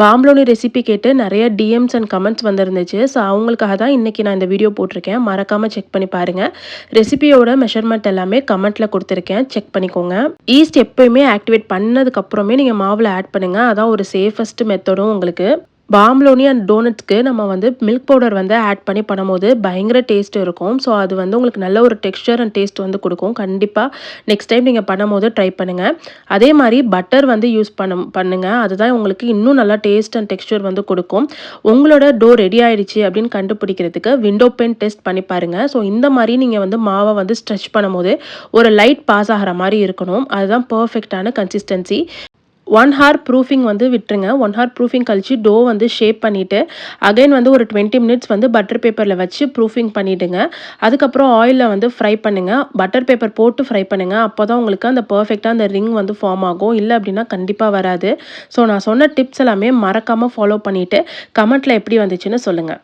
பாம்ப்ளோனி recipe கேட்டு நெறைய DMs and comments வந்திருந்துச்சு. So அவங்களுக்காக தான் இன்னைக்கு நான் இந்த வீடியோ போட்டிருக்கேன். மறக்காம செக் பண்ணி பாருங்க. ரெசிபியோட மெஷர்மென்ட் எல்லாமே கமெண்ட்ல குடுத்துருக்கேன். செக் பண்ணிக்கோங்க. ஈஸ்ட் எப்பயுமே ஆக்டிவேட் பண்ணதுக்கு அப்புறமே நீங்க மாவுல ஆட் பண்ணுங்க. அதான் ஒரு சேஃபஸ்ட் மெத்தடும் உங்களுக்கு. பாம்ப்ளோனி அண்ட் டோனட்ஸ்க்கு நம்ம வந்து மில்க் பவுடர் வந்து ஆட் பண்ணி பண்ணும்போது பயங்கர டேஸ்ட் இருக்கும். ஸோ அது வந்து உங்களுக்கு நல்ல ஒரு டெக்ஸ்சர் அண்ட் டேஸ்ட் வந்து குடுக்கும். கண்டிப்பா நெக்ஸ்ட் டைம் நீங்க பண்ணும்போது ட்ரை பண்ணுங்க. அதே மாரி பட்டர் வந்து யூஸ் பண்ணுங்க. அதுதான் உங்களுக்கு இன்னும் நல்லா டேஸ்ட் அண்ட் டெக்ஸ்சர் வந்து குடுக்கும். உங்களோட டோ ரெடி ஆயிடுச்சு அப்படின்னு கண்டுபிடிக்கிறதுக்கு விண்டோ பென் டெஸ்ட் பண்ணி பாருங்க. ஸோ இந்த மாரி நீங்க வந்து மாவ வந்து ஸ்ட்ரெச் பண்ணும்போது ஒரு லைட் பாஸ் ஆகுற மாரி இருக்கணும். அதுதான் பெர்ஃபெக்ட்டான கன்சிஸ்டன்சி. 1 ஹார் ப்ரூஃபிங் வந்து விட்டுருங்க. 1 ஹார் ப்ரூஃபிங் கழிச்சு டோ வந்து ஷேப் பண்ணிட்டு, அகைன் வந்து ஒரு 20 மினிட்ஸ் வந்து பட்டர் பேப்பர்ல வச்சு ப்ரூஃபிங் பண்ணிடுங்க. அதுக்கப்புறம் ஆயில்ல வந்து ஃப்ரை பண்ணுங்க. பட்டர் பேப்பர் போட்டு ஃப்ரை பண்ணுங்க. அப்பதான் உங்களுக்கு அந்த பெர்ஃபெக்ட்டா அந்த ரிங் வந்து ஃபார்ம் ஆகும். இல்ல அப்படின்னா கண்டிப்பா வராது. ஸோ நான் சொன்ன டிப்ஸ் எல்லாமே மறக்காம ஃபாலோ பண்ணிட்டு, கமெண்ட்ல எப்படி வந்துச்சுன்னு சொல்லுங்க.